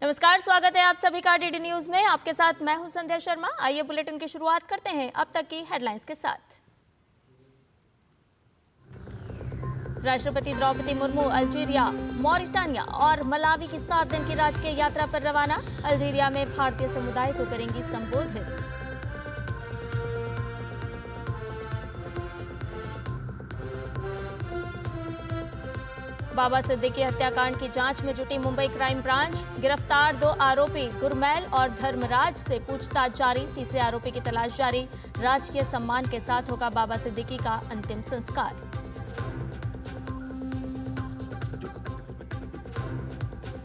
नमस्कार, स्वागत है आप सभी का डीडी न्यूज में। आपके साथ मैं हूं संध्या शर्मा। आइए बुलेटिन की शुरुआत करते हैं अब तक की हेडलाइंस के साथ। राष्ट्रपति द्रौपदी मुर्मू अल्जीरिया, मॉरिटानिया और मलावी की 7 दिन की राजकीय यात्रा पर रवाना। अल्जीरिया में भारतीय समुदाय को करेंगी संबोधित। बाबा सिद्दीकी हत्याकांड की जांच में जुटी मुंबई क्राइम ब्रांच। गिरफ्तार 2 आरोपी गुरमैल और धर्मराज से पूछताछ जारी। तीसरे आरोपी की तलाश जारी। राजकीय सम्मान के साथ होगा बाबा सिद्दीकी का अंतिम संस्कार।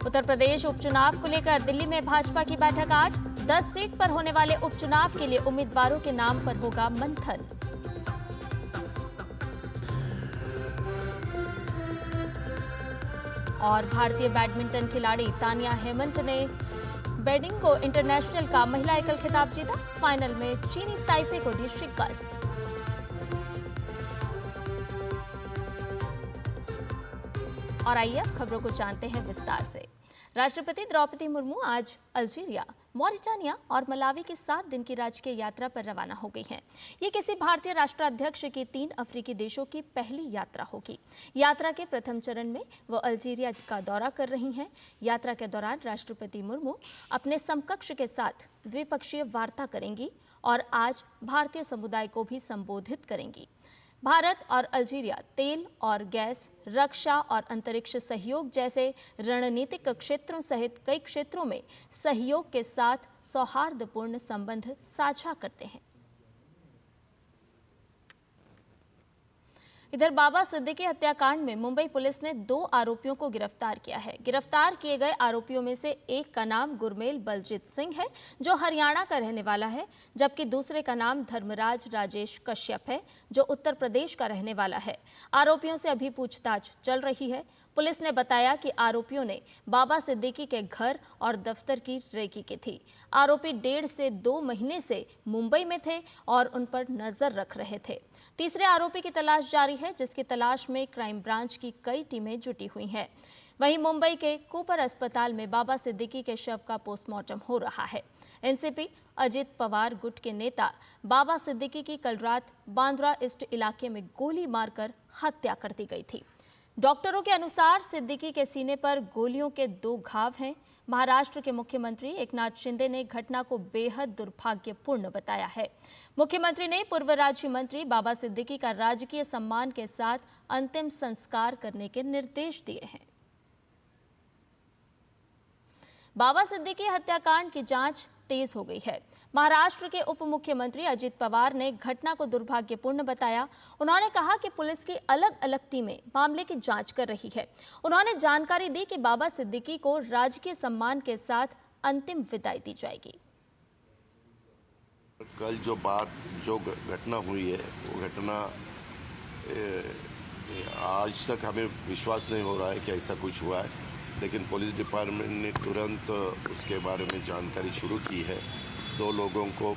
उत्तर प्रदेश उपचुनाव को लेकर दिल्ली में भाजपा की बैठक आज। 10 सीट पर होने वाले उपचुनाव के लिए उम्मीदवारों के नाम पर होगा मंथन। और भारतीय बैडमिंटन खिलाड़ी तानिया हेमंत ने बेडिंगो इंटरनेशनल का महिला एकल खिताब जीता। फाइनल में चीनी ताइपे को दी शिकस्त। और आइए अब खबरों को जानते हैं विस्तार से। राष्ट्रपति द्रौपदी मुर्मू आज अल्जीरिया, मॉरिटानिया और मलावी की 7 दिन की राजकीय यात्रा पर रवाना हो गई हैं। ये किसी भारतीय राष्ट्राध्यक्ष की 3 अफ्रीकी देशों की पहली यात्रा होगी। यात्रा के प्रथम चरण में वो अल्जीरिया का दौरा कर रही हैं। यात्रा के दौरान राष्ट्रपति मुर्मू अपने समकक्ष के साथ द्विपक्षीय वार्ता करेंगी और आज भारतीय समुदाय को भी संबोधित करेंगी। भारत और अल्जीरिया तेल और गैस, रक्षा और अंतरिक्ष सहयोग जैसे रणनीतिक क्षेत्रों सहित कई क्षेत्रों में सहयोग के साथ सौहार्दपूर्ण संबंध साझा करते हैं। इधर बाबा सिद्दीकी हत्याकांड में मुंबई पुलिस ने 2 आरोपियों को गिरफ्तार किया है। गिरफ्तार किए गए आरोपियों में से एक का नाम गुरमेल बलजीत सिंह है, जो हरियाणा का रहने वाला है, जबकि दूसरे का नाम धर्मराज राजेश कश्यप है, जो उत्तर प्रदेश का रहने वाला है। आरोपियों से अभी पूछताछ चल रही है। पुलिस ने बताया कि आरोपियों ने बाबा सिद्दीकी के घर और दफ्तर की रेकी की थी। आरोपी 1.5 से 2 महीने से मुंबई में थे और उन पर नजर रख रहे थे। तीसरे आरोपी की तलाश जारी है, जिसकी तलाश में क्राइम ब्रांच की कई टीमें जुटी हुई हैं। वहीं मुंबई के कूपर अस्पताल में बाबा सिद्दीकी के शव का पोस्टमार्टम हो रहा है। एनसीपी अजित पवार गुट के नेता बाबा सिद्दीकी की कल रात बांद्रा ईस्ट इलाके में गोली मारकर हत्या कर दी गई थी। डॉक्टरों के अनुसार सिद्दीकी के सीने पर गोलियों के 2 घाव हैं। महाराष्ट्र के मुख्यमंत्री एकनाथ शिंदे ने घटना को बेहद दुर्भाग्यपूर्ण बताया है। मुख्यमंत्री ने पूर्व राज्य मंत्री बाबा सिद्दीकी का राजकीय सम्मान के साथ अंतिम संस्कार करने के निर्देश दिए हैं। बाबा सिद्दीकी हत्याकांड की जांच तेज हो गई है। महाराष्ट्र के उप मुख्यमंत्री अजित पवार ने घटना को दुर्भाग्यपूर्ण बताया। उन्होंने कहा कि पुलिस की अलग अलग टीमें मामले की जांच कर रही है। उन्होंने जानकारी दी कि बाबा सिद्दीकी को राजकीय सम्मान के साथ अंतिम विदाई दी जाएगी। कल जो घटना हुई है, वो घटना आज तक हमें विश्वास नहीं हो रहा है कि ऐसा कुछ हुआ है, लेकिन पुलिस डिपार्टमेंट ने तुरंत उसके बारे में जानकारी शुरू की है। 2 लोगों को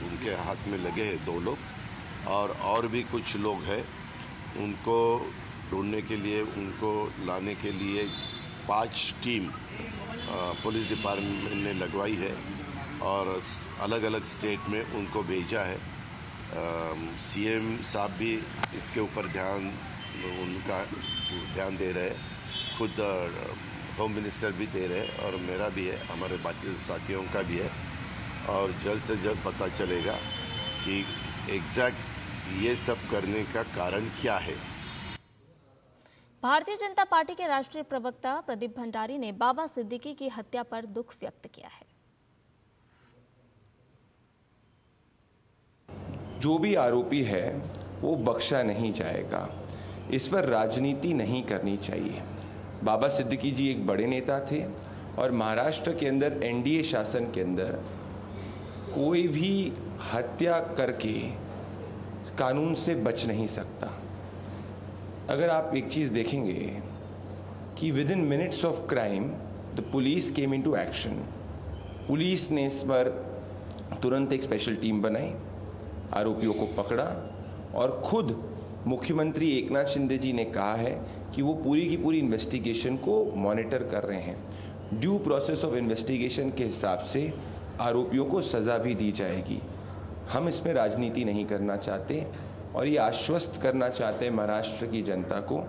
उनके हाथ में लगे हैं, 2 लोग, और भी कुछ लोग हैं। उनको ढूंढने के लिए, उनको लाने के लिए 5 टीम पुलिस डिपार्टमेंट ने लगवाई है और अलग अलग स्टेट में उनको भेजा है। सीएम साहब भी इसके ऊपर उनका ध्यान दे रहे हैं, खुद होम मिनिस्टर भी दे रहे हैं और मेरा भी है, हमारे बाकी साथियों का भी है। और जल्द से जल्द पता चलेगा कि एग्जैक्ट ये सब करने का कारण क्या है। भारतीय जनता पार्टी के राष्ट्रीय प्रवक्ता प्रदीप भंडारी ने बाबा सिद्दीकी की हत्या पर दुख व्यक्त किया है। जो भी आरोपी है वो बख्शा नहीं जाएगा। इस पर राजनीति नहीं करनी चाहिए। बाबा सिद्दीकी जी एक बड़े नेता थे और महाराष्ट्र के अंदर एनडीए शासन के अंदर कोई भी हत्या करके कानून से बच नहीं सकता। अगर आप एक चीज़ देखेंगे कि with in minutes of crime the police came into action. Police ने इस पर तुरंत एक स्पेशल टीम बनाई, आरोपियों को पकड़ा और खुद मुख्यमंत्री एकनाथ शिंदे जी ने कहा है कि वो पूरी की पूरी इन्वेस्टिगेशन को मॉनिटर कर रहे हैं। ड्यू प्रोसेस ऑफ इन्वेस्टिगेशन के हिसाब से आरोपियों को सज़ा भी दी जाएगी। हम इसमें राजनीति नहीं करना चाहते और ये आश्वस्त करना चाहते हैं महाराष्ट्र की जनता को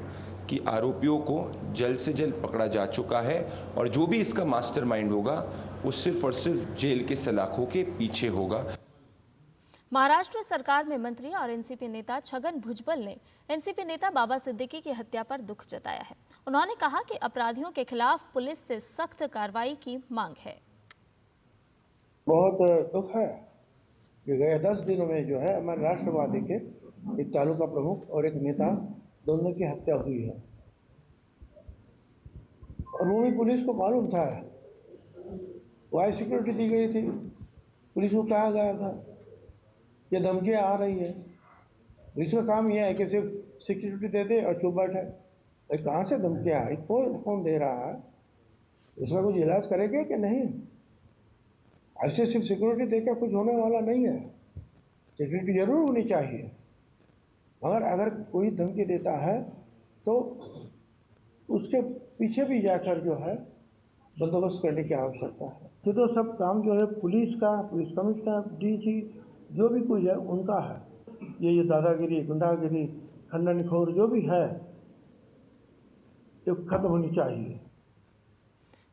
कि आरोपियों को जल्द से जल्द पकड़ा जा चुका है और जो भी इसका मास्टरमाइंड होगा वो सिर्फ और सिर्फ जेल के सलाखों के पीछे होगा। महाराष्ट्र सरकार में मंत्री और एनसीपी नेता छगन भुजबल ने एनसीपी नेता बाबा सिद्दीकी की हत्या पर दुख जताया है। उन्होंने कहा कि अपराधियों के खिलाफ पुलिस से सख्त कार्रवाई की मांग है। बहुत दुख है कि गए 10 दिनों में जो है हमारे राष्ट्रवादी के एक तालुका प्रमुख और एक नेता दोनों की हत्या हुई है और वो भी पुलिस को मालूम था। वाई सिक्योरिटी दी गई थी, पुलिस को कहा गया था ये धमकियाँ आ रही है। पुलिस का काम यह है कि सिर्फ सिक्योरिटी दे दे और चुप बैठे। कहाँ से धमकियाँ आई, कौन दे रहा है, उसका कुछ इलाज करेंगे कि नहीं? ऐसे सिर्फ सिक्योरिटी देकर कुछ होने वाला नहीं है। सिक्योरिटी जरूर होनी चाहिए, मगर अगर कोई धमकी देता है तो उसके पीछे भी जाकर जो है बंदोबस्त करने की आवश्यकता है। तो सब काम जो है पुलिस का, पुलिस कमिश्नर, डीजी जो भी कुछ है उनका है। ये दादागिरी, गुंडागिरी, खंडन-खोर जो भी है ये खत्म होनी चाहिए।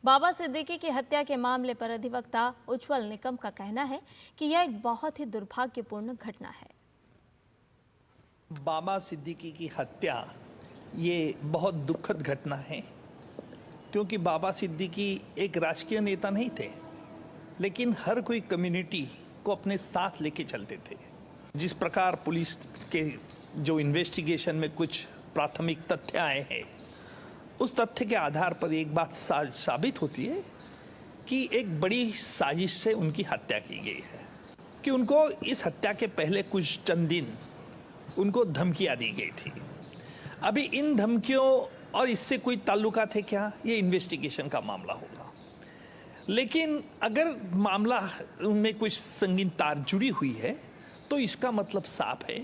बाबा सिद्दीकी की हत्या के मामले पर अधिवक्ता उज्ज्वल निकम का कहना है कि यह एक बहुत ही दुर्भाग्यपूर्ण घटना है। बाबा सिद्दीकी की हत्या ये बहुत दुखद घटना है, क्योंकि बाबा सिद्दीकी एक राजकीय नेता नहीं थे, लेकिन हर कोई कम्युनिटी को अपने साथ लेके चलते थे। जिस प्रकार पुलिस के जो इन्वेस्टिगेशन में कुछ प्राथमिक तथ्य आए हैं, उस तथ्य के आधार पर एक बात साबित होती है कि एक बड़ी साजिश से उनकी हत्या की गई है, कि उनको इस हत्या के पहले कुछ चंद दिन उनको धमकियां दी गई थी। अभी इन धमकियों और इससे कोई ताल्लुका थे क्या, ये इन्वेस्टिगेशन का मामला होगा। लेकिन अगर मामला उनमें कुछ संगीन तार जुड़ी हुई है तो इसका मतलब साफ है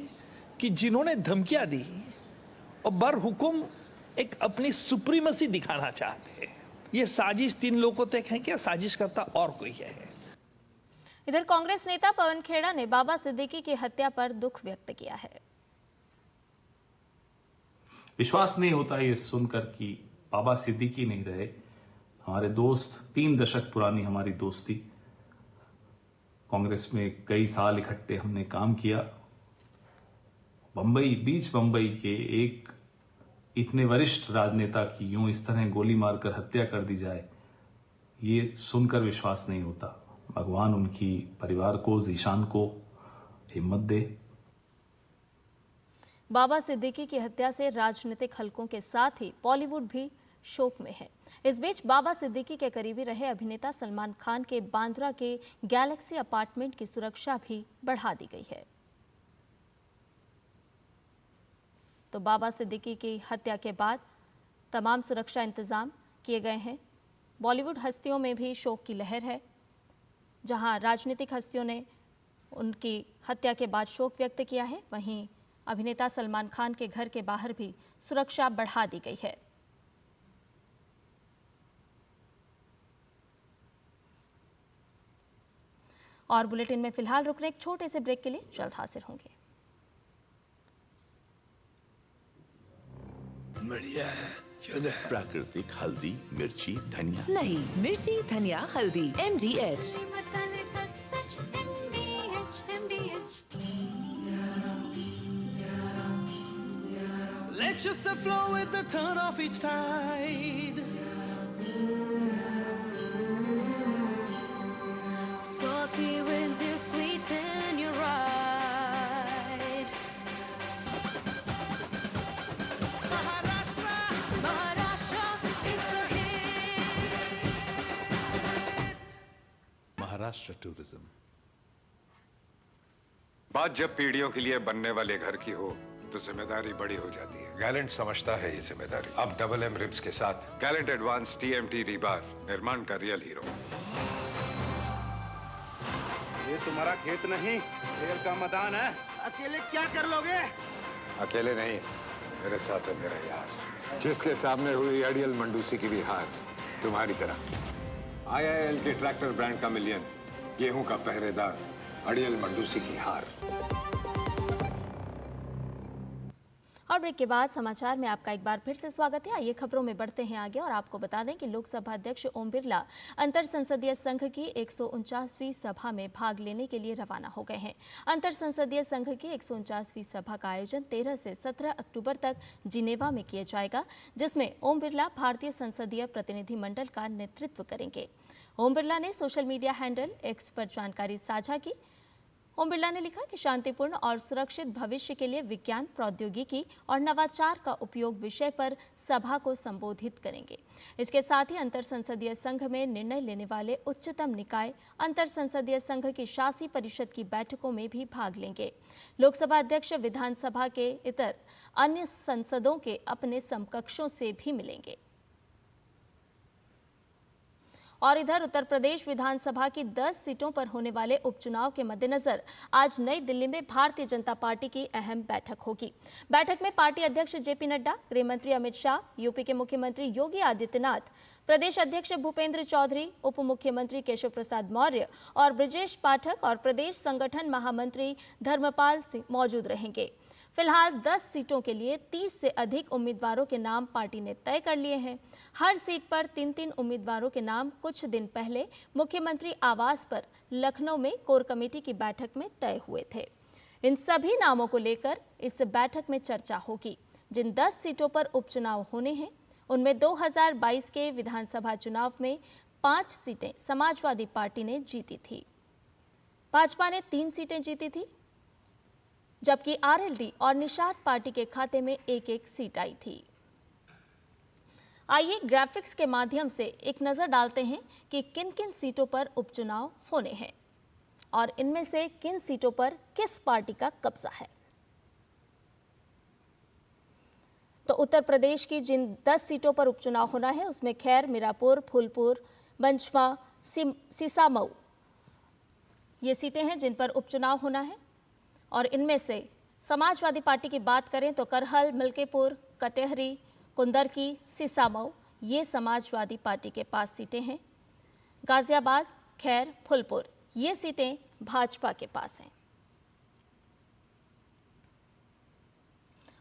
कि जिन्होंने धमकियां दी और बरहुकुम एक अपनी सुप्रीमेसी दिखाना चाहते हैं, ये साजिश 3 लोगों तक है क्या, साजिश करता और कोई है। इधर कांग्रेस नेता पवन खेड़ा ने बाबा सिद्दीकी की हत्या पर दुख व्यक्त किया है। विश्वास नहीं होता ये सुनकर कि बाबा सिद्दीकी नहीं रहे, हमारे दोस्त, 3 दशक पुरानी हमारी दोस्ती, कांग्रेस में कई साल इकट्ठे हमने काम किया। बीच बंबई के एक इतने वरिष्ठ राजनेता की यूं इस तरह गोली मारकर हत्या कर दी जाए, ये सुनकर विश्वास नहीं होता। भगवान उनकी परिवार को, ज़ीशान को हिम्मत दे। बाबा सिद्दीकी की हत्या से राजनीतिक हलकों के साथ ही बॉलीवुड भी शोक में है। इस बीच बाबा सिद्दीकी के करीबी रहे अभिनेता सलमान खान के बांद्रा के गैलेक्सी अपार्टमेंट की सुरक्षा भी बढ़ा दी गई है। तो बाबा सिद्दीकी की हत्या के बाद तमाम सुरक्षा इंतजाम किए गए हैं। बॉलीवुड हस्तियों में भी शोक की लहर है। जहां राजनीतिक हस्तियों ने उनकी हत्या के बाद शोक व्यक्त किया है, वहीं अभिनेता सलमान खान के घर के बाहर भी सुरक्षा बढ़ा दी गई है। और बुलेटिन में फिलहाल रुकने एक छोटे से ब्रेक के लिए जल्द हाजिर होंगे। बढ़िया है, शुद्ध है। प्राकृतिक हल्दी, मिर्ची, धनिया। नहीं, मिर्ची, धनिया, हल्दी, MDH। Let yourself flow with the turn of each tide. Salty winds, you sweeten your ride. Maharashtra is the hit. Maharashtra tourism. बात जब पीढ़ियों के लिए बनने वाले घर की हो तो जिम्मेदारी बड़ी हो जाती है। गैलेंट समझता है ये जिम्मेदारी। अब डबल M रिब्स के साथ गैलेंट एडवांस TMT रीबार, निर्माण का रियल हीरो। ये तुम्हारा खेत नहीं, रेल का मैदान है। अकेले क्या कर लोगे? अकेले नहीं, मेरे साथ है मेरा यार, जिसके सामने हुई अड़ियल मंडूसी की भी हार तुम्हारी तरह। IIL के ट्रैक्टर ब्रांड का मिलियन, गेहूं का पहरेदार, अड़ियल मंडूसी की हार। और ब्रेक के बाद समाचार में आपका एक बार फिर से स्वागत है। आइए खबरों में बढ़ते हैं आगे और आपको बता दें कि लोकसभा अध्यक्ष ओम बिरला अंतर संसदीय संघ की 149वीं सभा में भाग लेने के लिए रवाना हो गए हैं। अंतर संसदीय संघ की 149वीं सभा का आयोजन 13 से 17 अक्टूबर तक जिनेवा में किया जाएगा, जिसमें ओम बिरला भारतीय संसदीय प्रतिनिधिमंडल का नेतृत्व करेंगे। ओम बिरला ने सोशल मीडिया हैंडल एक्स पर जानकारी साझा की। ओम बिरला ने लिखा कि शांतिपूर्ण और सुरक्षित भविष्य के लिए विज्ञान, प्रौद्योगिकी और नवाचार का उपयोग विषय पर सभा को संबोधित करेंगे। इसके साथ ही अंतर संसदीय संघ में निर्णय लेने वाले उच्चतम निकाय अंतर संसदीय संघ की शासी परिषद की बैठकों में भी भाग लेंगे। लोकसभा अध्यक्ष विधानसभा के इतर अन्य संसदों के अपने समकक्षों से भी मिलेंगे। और इधर उत्तर प्रदेश विधानसभा की 10 सीटों पर होने वाले उपचुनाव के मद्देनजर आज नई दिल्ली में भारतीय जनता पार्टी की अहम बैठक होगी। बैठक में पार्टी अध्यक्ष जेपी नड्डा, गृह मंत्री अमित शाह, यूपी के मुख्यमंत्री योगी आदित्यनाथ, प्रदेश अध्यक्ष भूपेंद्र चौधरी, उप मुख्यमंत्री केशव प्रसाद मौर्य और ब्रजेश पाठक और प्रदेश संगठन महामंत्री धर्मपाल सिंह मौजूद रहेंगे। फिलहाल 10 सीटों के लिए 30 से अधिक उम्मीदवारों के नाम पार्टी ने तय कर लिए हैं। हर सीट पर 3-3 उम्मीदवारों के नाम कुछ दिन पहले मुख्यमंत्री आवास पर लखनऊ में कोर कमेटी की बैठक में तय हुए थे। इन सभी नामों को लेकर इस बैठक में चर्चा होगी। जिन 10 सीटों पर उपचुनाव होने हैं उनमें 2022 के विधानसभा चुनाव में 5 सीटें समाजवादी पार्टी ने जीती थी। भाजपा ने 3 सीटें जीती थी, जबकि आरएलडी और निषाद पार्टी के खाते में एक-एक सीट आई थी। आइए ग्राफिक्स के माध्यम से एक नजर डालते हैं कि किन किन सीटों पर उपचुनाव होने हैं और इनमें से किन सीटों पर किस पार्टी का कब्जा है। तो उत्तर प्रदेश की जिन 10 सीटों पर उपचुनाव होना है उसमें खैर, मीरापुर, फूलपुर, बंचवा, सीसामऊ ये सीटें हैं जिन पर उपचुनाव होना है। और इनमें से समाजवादी पार्टी की बात करें तो करहल, मिल्कीपुर, कटेहरी, कुंदरकी, सीसामऊ ये समाजवादी पार्टी के पास सीटें हैं। गाजियाबाद, खैर, फूलपुर ये सीटें भाजपा के पास हैं।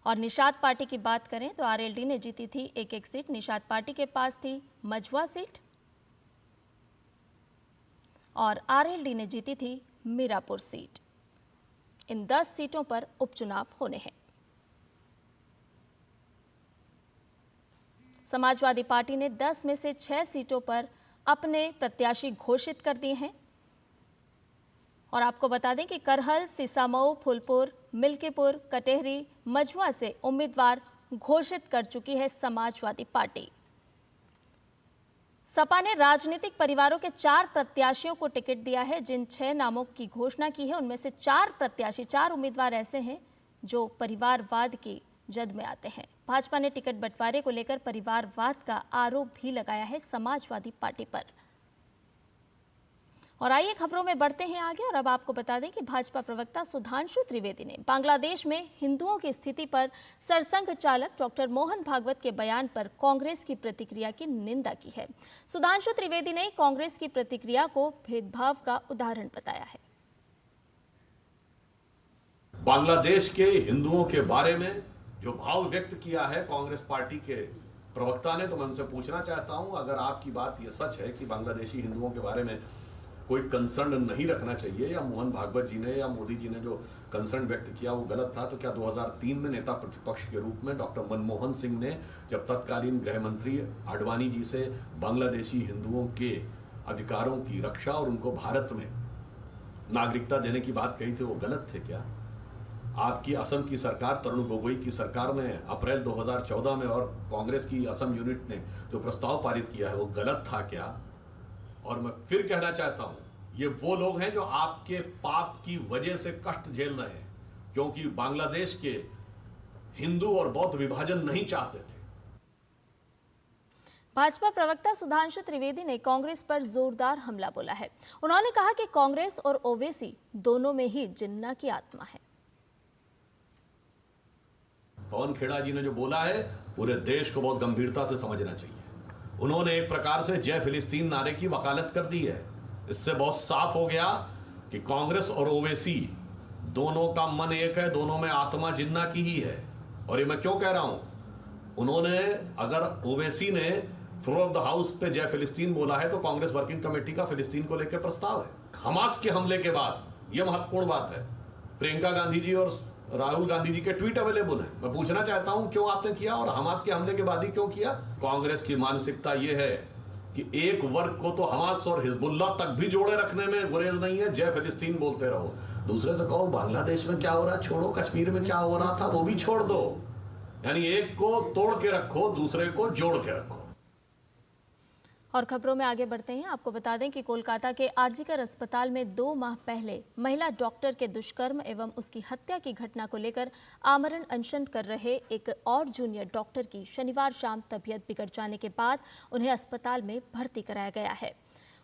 और निषाद पार्टी की बात करें तो आरएलडी ने जीती थी एक-एक सीट, निषाद पार्टी के पास थी मझवा सीट और आरएलडी ने जीती थी मीरापुर सीट। इन 10 सीटों पर उपचुनाव होने हैं। समाजवादी पार्टी ने 10 में से 6 सीटों पर अपने प्रत्याशी घोषित कर दिए हैं। और आपको बता दें कि करहल, सीसामऊ, फूलपुर, मिल्कीपुर, कटेहरी, मझवा से उम्मीदवार घोषित कर चुकी है समाजवादी पार्टी। सपा ने राजनीतिक परिवारों के 4 प्रत्याशियों को टिकट दिया है। जिन 6 नामों की घोषणा की है उनमें से 4 उम्मीदवार ऐसे हैं जो परिवारवाद की जद में आते हैं। भाजपा ने टिकट बंटवारे को लेकर परिवारवाद का आरोप भी लगाया है समाजवादी पार्टी पर। और आइए खबरों में बढ़ते हैं आगे और अब आपको बता दें कि भाजपा प्रवक्ता सुधांशु त्रिवेदी ने बांग्लादेश में हिंदुओं की स्थिति पर सरसंघ चालक डॉक्टर मोहन भागवत के बयान पर कांग्रेस की प्रतिक्रिया की निंदा की है। सुधांशु त्रिवेदी ने कांग्रेस की प्रतिक्रिया को भेदभाव का उदाहरण बताया है। बांग्लादेश के हिंदुओं के बारे में जो भाव व्यक्त किया है कांग्रेस पार्टी के प्रवक्ता ने, तो मैं उनसे पूछना चाहता हूं, अगर आपकी बात यह सच है कि बांग्लादेशी हिंदुओं के बारे में कोई कंसर्न नहीं रखना चाहिए या मोहन भागवत जी ने या मोदी जी ने जो कंसर्न व्यक्त किया वो गलत था, तो क्या 2003 में नेता प्रतिपक्ष के रूप में डॉक्टर मनमोहन सिंह ने जब तत्कालीन गृह मंत्री आडवाणी जी से बांग्लादेशी हिंदुओं के अधिकारों की रक्षा और उनको भारत में नागरिकता देने की बात कही थी, वो गलत थे क्या? आपकी असम की सरकार, तरुण गोगोई की सरकार ने अप्रैल 2014 में और कांग्रेस की असम यूनिट ने जो प्रस्ताव पारित किया है वो गलत था क्या? और मैं फिर कहना चाहता हूं, ये वो लोग हैं जो आपके पाप की वजह से कष्ट झेल रहे हैं, क्योंकि बांग्लादेश के हिंदू और बौद्ध विभाजन नहीं चाहते थे। भाजपा प्रवक्ता सुधांशु त्रिवेदी ने कांग्रेस पर जोरदार हमला बोला है। उन्होंने कहा कि कांग्रेस और ओवैसी दोनों में ही जिन्ना की आत्मा है। पवन खेड़ा जी ने जो बोला है पूरे देश को बहुत गंभीरता से समझना चाहिए। उन्होंने एक प्रकार से जय फिलिस्तीन नारे की वकालत कर दी है। इससे बहुत साफ हो गया कि कांग्रेस और ओवैसी दोनों का मन एक है, दोनों में आत्मा जिन्ना की ही है। और ये मैं क्यों कह रहा हूं, उन्होंने अगर ओवैसी ने फ्लोर ऑफ द हाउस पे जय फिलिस्तीन बोला है तो कांग्रेस वर्किंग कमेटी का फिलिस्तीन को लेकर प्रस्ताव है। हमास के हमले के बाद यह महत्वपूर्ण बात है, प्रियंका गांधी जी और राहुल गांधी जी के ट्वीट अवेलेबल है। मैं पूछना चाहता हूं क्यों आपने किया और हमास के हमले के बाद ही क्यों किया। कांग्रेस की मानसिकता यह है कि एक वर्ग को तो हमास और हिजबुल्लाह तक भी जोड़े रखने में गुरेज नहीं है, जय फिलिस्तीन बोलते रहो। दूसरे से कहो बांग्लादेश में क्या हो रहा है छोड़ो, कश्मीर में क्या हो रहा था वो भी छोड़ दो। यानी एक को तोड़ के रखो, दूसरे को जोड़ के रखो। और खबरों में आगे बढ़ते हैं। आपको बता दें कि कोलकाता के आरजीकर अस्पताल में 2 माह पहले महिला डॉक्टर के दुष्कर्म एवं उसकी हत्या की घटना को लेकर आमरण अनशन कर रहे एक और जूनियर डॉक्टर की शनिवार शाम तबीयत बिगड़ जाने के बाद उन्हें अस्पताल में भर्ती कराया गया है।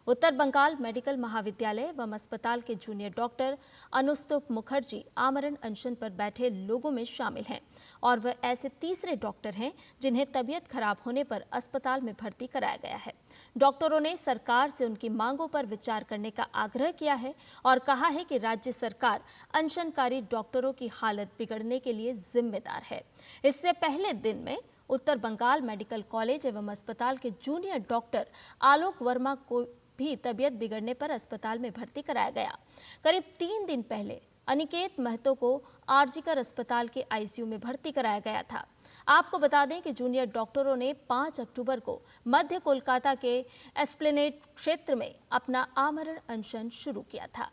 उत्तर बंगाल मेडिकल महाविद्यालय एवं अस्पताल के जूनियर डॉक्टर अनुस्तुप मुखर्जी आमरण अनशन पर बैठे लोगों में शामिल हैं और वह ऐसे तीसरे डॉक्टर हैं जिन्हें तबीयत खराब होने पर अस्पताल में भर्ती कराया गया है। डॉक्टरों ने सरकार से उनकी मांगों पर विचार करने का आग्रह किया है और कहा है कि राज्य सरकार अनशनकारी डॉक्टरों की हालत बिगड़ने के लिए जिम्मेदार है। इससे पहले दिन में उत्तर बंगाल मेडिकल कॉलेज एवं अस्पताल के जूनियर डॉक्टर आलोक वर्मा को भी तबीयत बिगड़ने पर अस्पताल में भर्ती कराया गया। करीब 3 दिन पहले अनिकेत महतो को आरजीकर अस्पताल के आईसीयू में भर्ती कराया गया था। आपको बता दें कि जूनियर डॉक्टरों ने 5 अक्टूबर को मध्य कोलकाता के एस्प्लेनेड क्षेत्र में अपना आमरण अनशन शुरू किया था।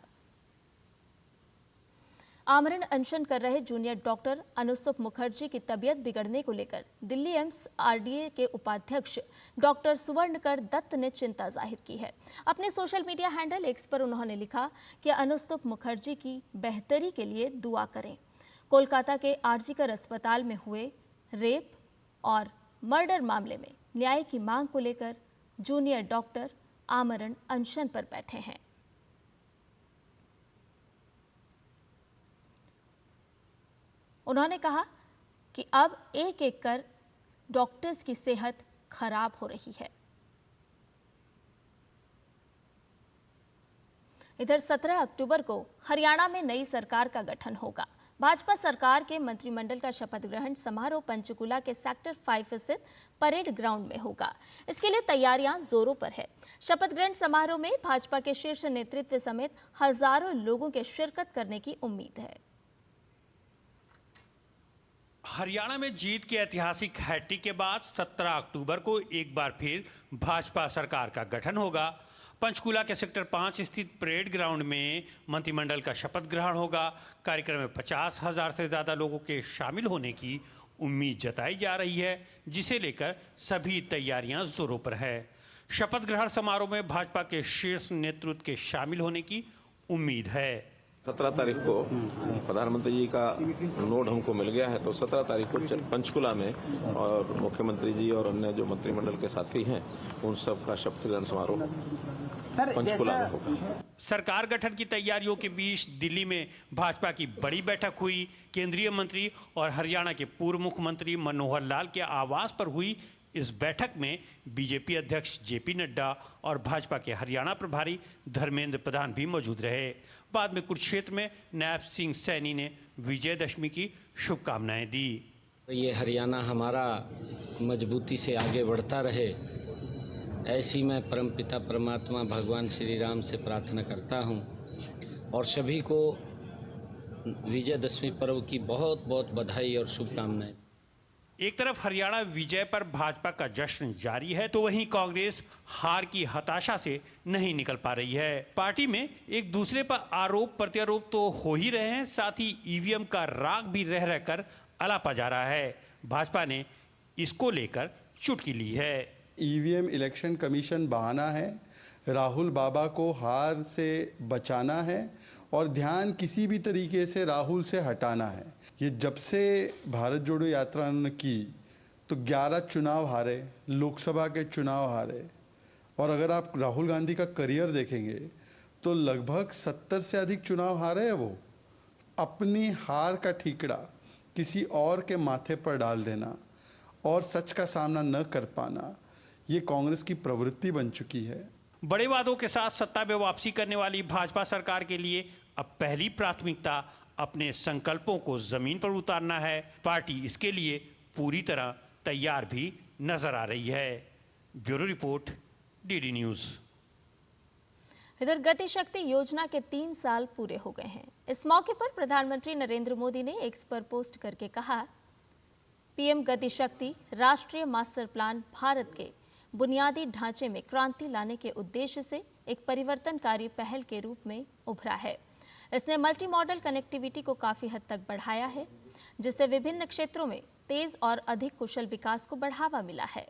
आमरण अनशन कर रहे जूनियर डॉक्टर अनुस्तुप मुखर्जी की तबीयत बिगड़ने को लेकर दिल्ली एम्स आरडीए के उपाध्यक्ष डॉक्टर सुवर्णकर दत्त ने चिंता जाहिर की है। अपने सोशल मीडिया हैंडल एक्स पर उन्होंने लिखा कि अनुस्तुप मुखर्जी की बेहतरी के लिए दुआ करें। कोलकाता के आरजीकर अस्पताल में हुए रेप और मर्डर मामले में न्याय की मांग को लेकर जूनियर डॉक्टर आमरण अनशन पर बैठे हैं। उन्होंने कहा कि अब एक एक कर डॉक्टर्स की सेहत खराब हो रही है। इधर 17 अक्टूबर को हरियाणा में नई सरकार का गठन होगा। भाजपा सरकार के मंत्रिमंडल का शपथ ग्रहण समारोह पंचकुला के सेक्टर 5 स्थित परेड ग्राउंड में होगा। इसके लिए तैयारियां जोरों पर है। शपथ ग्रहण समारोह में भाजपा के शीर्ष नेतृत्व समेत हजारों लोगों के शिरकत करने की उम्मीद है। हरियाणा में जीत के ऐतिहासिक हैट्रिक के बाद 17 अक्टूबर को एक बार फिर भाजपा सरकार का गठन होगा। पंचकुला के सेक्टर 5 स्थित परेड ग्राउंड में मंत्रिमंडल का शपथ ग्रहण होगा। कार्यक्रम में 50,000 से ज्यादा लोगों के शामिल होने की उम्मीद जताई जा रही है, जिसे लेकर सभी तैयारियां जोरों पर है। शपथ ग्रहण समारोह में भाजपा के शीर्ष नेतृत्व के शामिल होने की उम्मीद है। 17 तारीख को प्रधानमंत्री जी का नोट हमको मिल गया है, तो 17 तारीख को पंचकुला में और मुख्यमंत्री जी और अन्य जो मंत्रिमंडल के साथी हैं उन सब का शपथ ग्रहण समारोह पंचकुला में होगा। सरकार गठन की तैयारियों के बीच दिल्ली में भाजपा की बड़ी बैठक हुई। केंद्रीय मंत्री और हरियाणा के पूर्व मुख्यमंत्री मनोहर लाल के आवास पर हुई इस बैठक में बीजेपी अध्यक्ष जेपी नड्डा और भाजपा के हरियाणा प्रभारी धर्मेंद्र प्रधान भी मौजूद रहे। बाद में कुरुक्षेत्र में नायब सिंह सैनी ने विजयदशमी की शुभकामनाएं दी। ये हरियाणा हमारा मजबूती से आगे बढ़ता रहे, ऐसी मैं परमपिता परमात्मा भगवान श्री राम से प्रार्थना करता हूँ और सभी को विजयदशमी पर्व की बहुत बहुत बधाई और शुभकामनाएं। एक तरफ हरियाणा विजय पर भाजपा का जश्न जारी है, तो वहीं कांग्रेस हार की हताशा से नहीं निकल पा रही है। पार्टी में एक दूसरे पर आरोप प्रत्यारोप तो हो ही रहे हैं, साथ ही ईवीएम का राग भी रह रहकर अलापा जा रहा है। भाजपा ने इसको लेकर चुटकी ली है। ईवीएम इलेक्शन कमीशन बहाना है, राहुल बाबा को हार से बचाना है और ध्यान किसी भी तरीके से राहुल से हटाना है। ये जब से भारत जोड़ो यात्रा उन्होंने की तो 11 चुनाव हारे, लोकसभा के चुनाव हारे, और अगर आप राहुल गांधी का करियर देखेंगे तो लगभग 70 से अधिक चुनाव हारे हैं। वो अपनी हार का ठीकरा किसी और के माथे पर डाल देना और सच का सामना न कर पाना, ये कांग्रेस की प्रवृत्ति बन चुकी है। बड़े वादों के साथ सत्ता में वापसी करने वाली भाजपा सरकार के लिए अब पहली प्राथमिकता अपने संकल्पों को जमीन पर उतारना है। पार्टी इसके लिए पूरी तरह तैयार भी नजर आ रही है। Bureau report, DD news. इधर गति शक्ति योजना के 3 साल पूरे हो गए हैं। इस मौके पर प्रधानमंत्री नरेंद्र मोदी ने एक्स पर पोस्ट करके कहा, पीएम गति शक्ति राष्ट्रीय मास्टर प्लान भारत के बुनियादी ढांचे में क्रांति लाने के उद्देश्य से एक परिवर्तनकारी पहल के रूप में उभरा है। इसने मल्टी मॉडल कनेक्टिविटी को काफी हद तक बढ़ाया है, जिससे विभिन्न क्षेत्रों में तेज और अधिक कुशल विकास को बढ़ावा मिला है।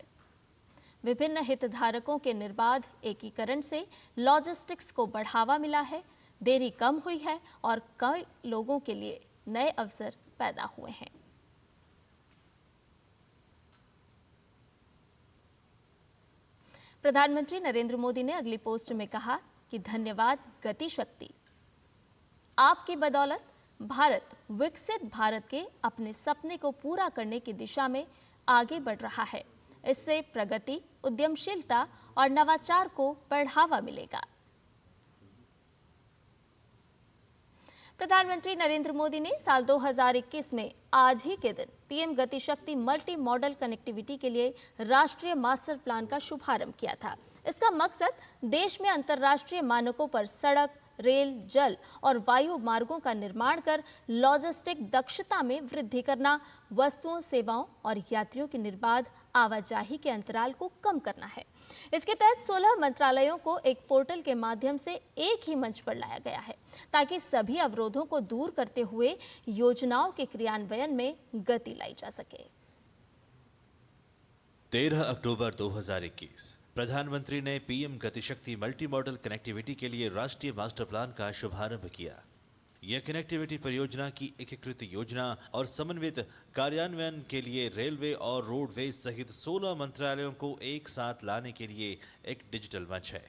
विभिन्न हितधारकों के निर्बाध एकीकरण से लॉजिस्टिक्स को बढ़ावा मिला है, देरी कम हुई है और कई लोगों के लिए नए अवसर पैदा हुए हैं। प्रधानमंत्री नरेंद्र मोदी ने अगली पोस्ट में कहा कि धन्यवाद गति शक्ति, आपकी बदौलत भारत विकसित भारत के अपने सपने को पूरा करने की दिशा में आगे बढ़ रहा है। इससे प्रगति, उद्यमशीलता और नवाचार को बढ़ावा मिलेगा। प्रधानमंत्री नरेंद्र मोदी ने साल 2021 में आज ही के दिन पीएम गति शक्ति मल्टी मॉडल कनेक्टिविटी के लिए राष्ट्रीय मास्टर प्लान का शुभारंभ किया था। इसका मकसद देश में अंतर्राष्ट्रीय मानकों पर सड़क, रेल, जल और वायु मार्गों का निर्माण कर लॉजिस्टिक दक्षता में वृद्धि करना, वस्तुओं, सेवाओं और यात्रियों की निर्बाध आवाजाही के अंतराल को कम करना है। इसके तहत 16 मंत्रालयों को एक पोर्टल के माध्यम से एक ही मंच पर लाया गया है, ताकि सभी अवरोधों को दूर करते हुए योजनाओं के क्रियान्वयन में गति लाई जा सके। 13 अक्टूबर 2021 प्रधानमंत्री ने PM Gatishakti multi modal connectivity के लिए राष्ट्रीय मास्टर प्लान का शुभारंभ किया। यह कनेक्टिविटी परियोजना की एकीकृत योजना और समन्वित कार्यान्वयन के लिए रेलवे और रोडवेज सहित 16 मंत्रालयों को एक साथ लाने के लिए एक डिजिटल मंच है।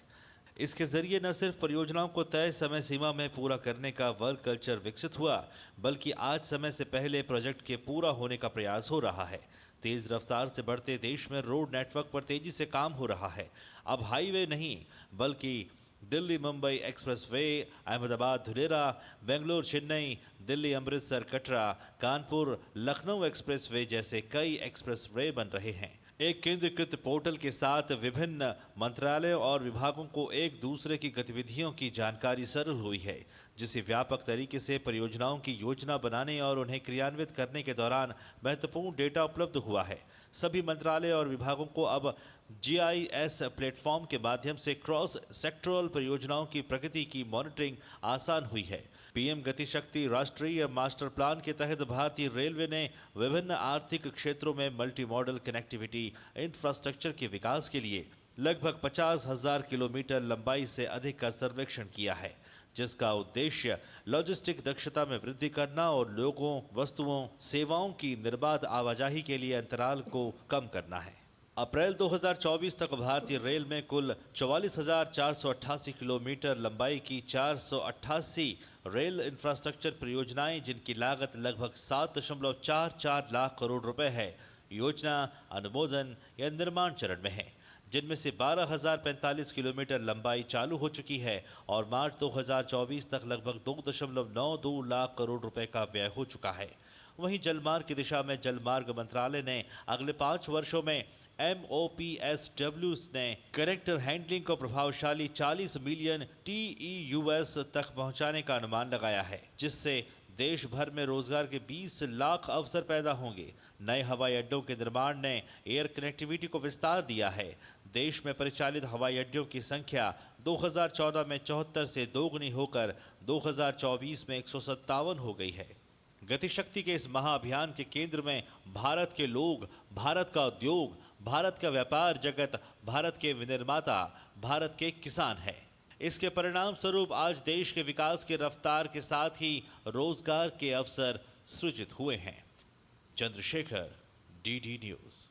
इसके जरिए न सिर्फ परियोजनाओं को तय समय सीमा में पूरा करने का वर्क कल्चर विकसित हुआ, बल्कि आज समय से पहले प्रोजेक्ट के पूरा होने का प्रयास हो रहा है। तेज रफ्तार से बढ़ते देश में रोड नेटवर्क पर तेजी से काम हो रहा है। अब हाईवे नहीं, बल्कि दिल्ली मुंबई एक्सप्रेसवे, अहमदाबाद धुलेरा, बेंगलुरु चेन्नई, दिल्ली अमृतसर कटरा, कानपुर लखनऊ एक्सप्रेसवे जैसे कई एक्सप्रेसवे बन रहे हैं। एक केंद्रीकृत पोर्टल के साथ विभिन्न मंत्रालयों और विभागों को एक दूसरे की गतिविधियों की जानकारी सरल हुई है, जिससे व्यापक तरीके से परियोजनाओं की योजना बनाने और उन्हें क्रियान्वित करने के दौरान महत्वपूर्ण डेटा उपलब्ध हुआ है। सभी मंत्रालय और विभागों को अब GIS प्लेटफॉर्म के माध्यम से क्रॉस सेक्टरल परियोजनाओं की प्रगति की मॉनिटरिंग आसान हुई है। पीएम गति शक्ति राष्ट्रीय मास्टर प्लान के तहत भारतीय रेलवे ने विभिन्न आर्थिक क्षेत्रों में मल्टी मॉडल कनेक्टिविटी इंफ्रास्ट्रक्चर के विकास के लिए लगभग 50,000 किलोमीटर लंबाई से अधिक का सर्वेक्षण किया है, जिसका उद्देश्य लॉजिस्टिक दक्षता में वृद्धि करना और लोगों, वस्तुओं, सेवाओं की निर्बाध आवाजाही के लिए अंतराल को कम करना है। अप्रैल 2024 तक भारतीय रेल में कुल 44,488 किलोमीटर लंबाई की 488 रेल इंफ्रास्ट्रक्चर परियोजनाएं, जिनकी लागत लगभग 7.44 लाख करोड़ रुपए है, योजना अनुमोदन या निर्माण चरण में है, जिनमें से 12,045 किलोमीटर लंबाई चालू हो चुकी है और मार्च 2024 तक लगभग 2.92 लाख करोड़ रुपए का व्यय हो चुका है। वहीं जलमार्ग की दिशा में जलमार्ग मंत्रालय ने अगले 5 वर्षों में MOPSW ने कनेक्टर हैंडलिंग को प्रभावशाली 40 मिलियन TEUs तक पहुंचाने का अनुमान लगाया है, जिससे देश भर में रोजगार के 20 लाख अवसर पैदा होंगे। नए हवाई अड्डों के निर्माण ने एयर कनेक्टिविटी को विस्तार दिया है। देश में परिचालित हवाई अड्डों की संख्या 2014 में 74 से दोगुनी होकर 2024 में 157 हो गई है। गतिशक्ति के इस महाअभियान के केंद्र में भारत के लोग, भारत का उद्योग, भारत का व्यापार जगत, भारत के विनिर्माता, भारत के किसान है। इसके परिणाम स्वरूप आज देश के विकास की रफ्तार के साथ ही रोजगार के अवसर सृजित हुए हैं। Chandrashekhar, DD news.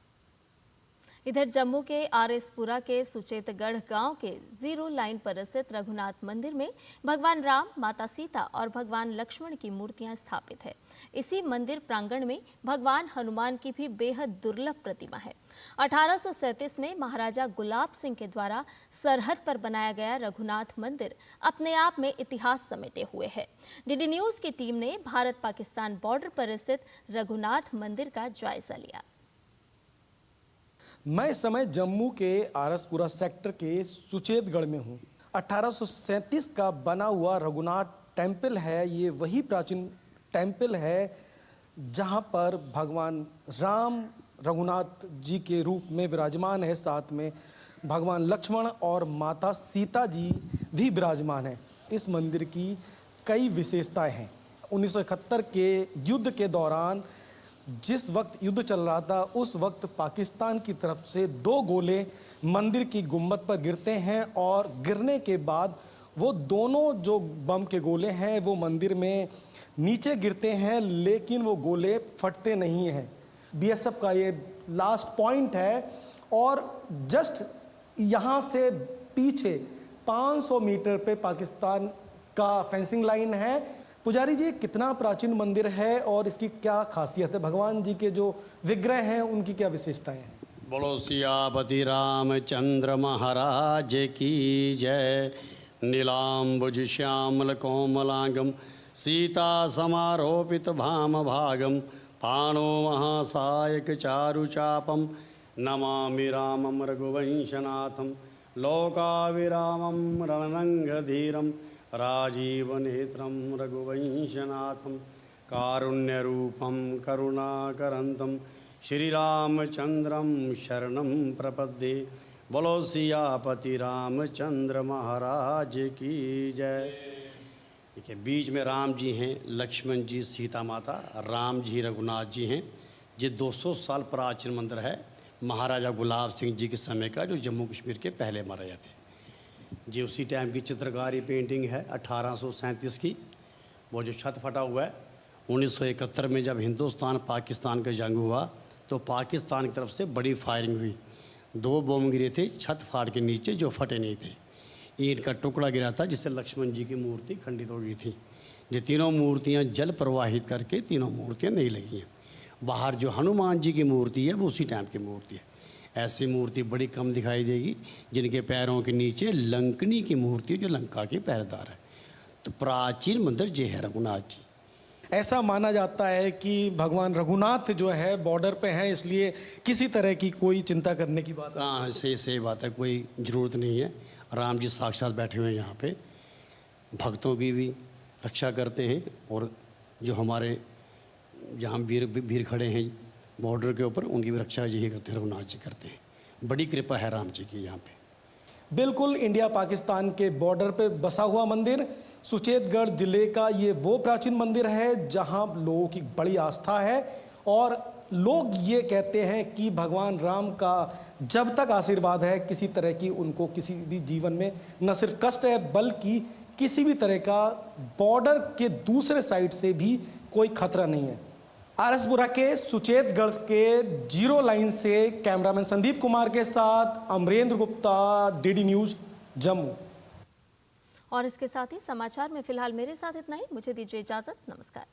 इधर जम्मू के आरएसपुरा के सुचेतगढ़ गांव के जीरो लाइन पर स्थित रघुनाथ मंदिर में भगवान राम, माता सीता और भगवान लक्ष्मण की मूर्तियां स्थापित है। इसी मंदिर प्रांगण में भगवान हनुमान की भी बेहद दुर्लभ प्रतिमा है। 1837 में महाराजा गुलाब सिंह के द्वारा सरहद पर बनाया गया रघुनाथ मंदिर अपने आप में इतिहास समेटे हुए है। डीडी न्यूज की टीम ने भारत पाकिस्तान बॉर्डर पर स्थित रघुनाथ मंदिर का जायजा लिया। मैं इस समय जम्मू के आरएसपुरा सेक्टर के सुचेतगढ़ में हूँ। 1837 का बना हुआ रघुनाथ टेम्पल है। ये वही प्राचीन टेम्पल है जहाँ पर भगवान राम रघुनाथ जी के रूप में विराजमान है। साथ में भगवान लक्ष्मण और माता सीता जी भी विराजमान हैं। इस मंदिर की कई विशेषताएं हैं। 1971 के युद्ध के दौरान जिस वक्त युद्ध चल रहा था उस वक्त पाकिस्तान की तरफ से 2 गोले मंदिर की गुम्बद पर गिरते हैं और गिरने के बाद वो दोनों जो बम के गोले हैं वो मंदिर में नीचे गिरते हैं, लेकिन वो गोले फटते नहीं हैं। बीएसएफ का ये लास्ट पॉइंट है और जस्ट यहाँ से पीछे 500 मीटर पे पाकिस्तान का फेंसिंग लाइन है। पुजारी जी, कितना प्राचीन मंदिर है और इसकी क्या खासियत है? भगवान जी के जो विग्रह हैं उनकी क्या विशेषताएं हैं? बोलो सियापति रामचंद्र महाराज की जय। नीलाम्बुज श्यामल कोमलांगम सीता समारोपित भाम भागम पाणो महासायक चारुचापम नमामि रामं रघुवंशनाथम लोकाविरामं रणरंगधीरम राजीवनेत्रं रघुवंशनाथं कारुण्यरूपं करुणाकरन्तं श्रीरामचन्द्रं शरणं प्रपद्ये। बोलो सियापति रामचंद्र महाराज की जय। देखिए, बीच में राम जी हैं, लक्ष्मण जी, सीता माता, राम जी रघुनाथ जी हैं। ये 200 साल प्राचीन मंदिर है। महाराजा गुलाब सिंह जी के समय का, जो जम्मू कश्मीर के पहले महाराजा थे। जी उसी टाइम की चित्रकारी पेंटिंग है 1837 की। वो जो छत फटा हुआ है 1971 में जब हिंदुस्तान पाकिस्तान का जंग हुआ तो पाकिस्तान की तरफ से बड़ी फायरिंग हुई। 2 बम गिरे थे छत फाड़ के नीचे जो फटे नहीं थे। ईंट का टुकड़ा गिरा था जिससे लक्ष्मण जी की मूर्ति खंडित हो गई थी। ये तीनों मूर्तियाँ जल प्रवाहित करके तीनों मूर्तियाँ नहीं लगी हैं। बाहर जो हनुमान जी की मूर्ति है वो उसी टाइम की मूर्ति है। ऐसी मूर्ति बड़ी कम दिखाई देगी जिनके पैरों के नीचे लंकनी की मूर्ति जो लंका के पहरेदार है। तो प्राचीन मंदिर ये है रघुनाथ जी। ऐसा माना जाता है कि भगवान रघुनाथ जो है बॉर्डर पे हैं, इसलिए किसी तरह की कोई चिंता करने की बात। हाँ, सही बात है, कोई ज़रूरत नहीं है। राम जी साक्षात बैठे हुए हैं यहाँ पे, भक्तों की भी रक्षा करते हैं। और जो हमारे जहाँ वीर खड़े हैं बॉर्डर के ऊपर, उनकी भी रक्षा यही करते हैं, रघुनाथ जी करते हैं। बड़ी कृपा है राम जी की यहाँ पे। बिल्कुल इंडिया पाकिस्तान के बॉर्डर पे बसा हुआ मंदिर सुचेतगढ़ जिले का ये वो प्राचीन मंदिर है जहाँ लोगों की बड़ी आस्था है। और लोग ये कहते हैं कि भगवान राम का जब तक आशीर्वाद है, किसी तरह की उनको किसी भी जीवन में न सिर्फ कष्ट है बल्कि किसी भी तरह का बॉर्डर के दूसरे साइड से भी कोई खतरा नहीं है। आरएसपुरा के सुचेतगढ़ के जीरो लाइन से कैमरामैन संदीप कुमार के साथ अमरेंद्र गुप्ता, डीडी न्यूज जम्मू। और इसके साथ ही समाचार में फिलहाल मेरे साथ इतना ही। मुझे दीजिए इजाजत। नमस्कार।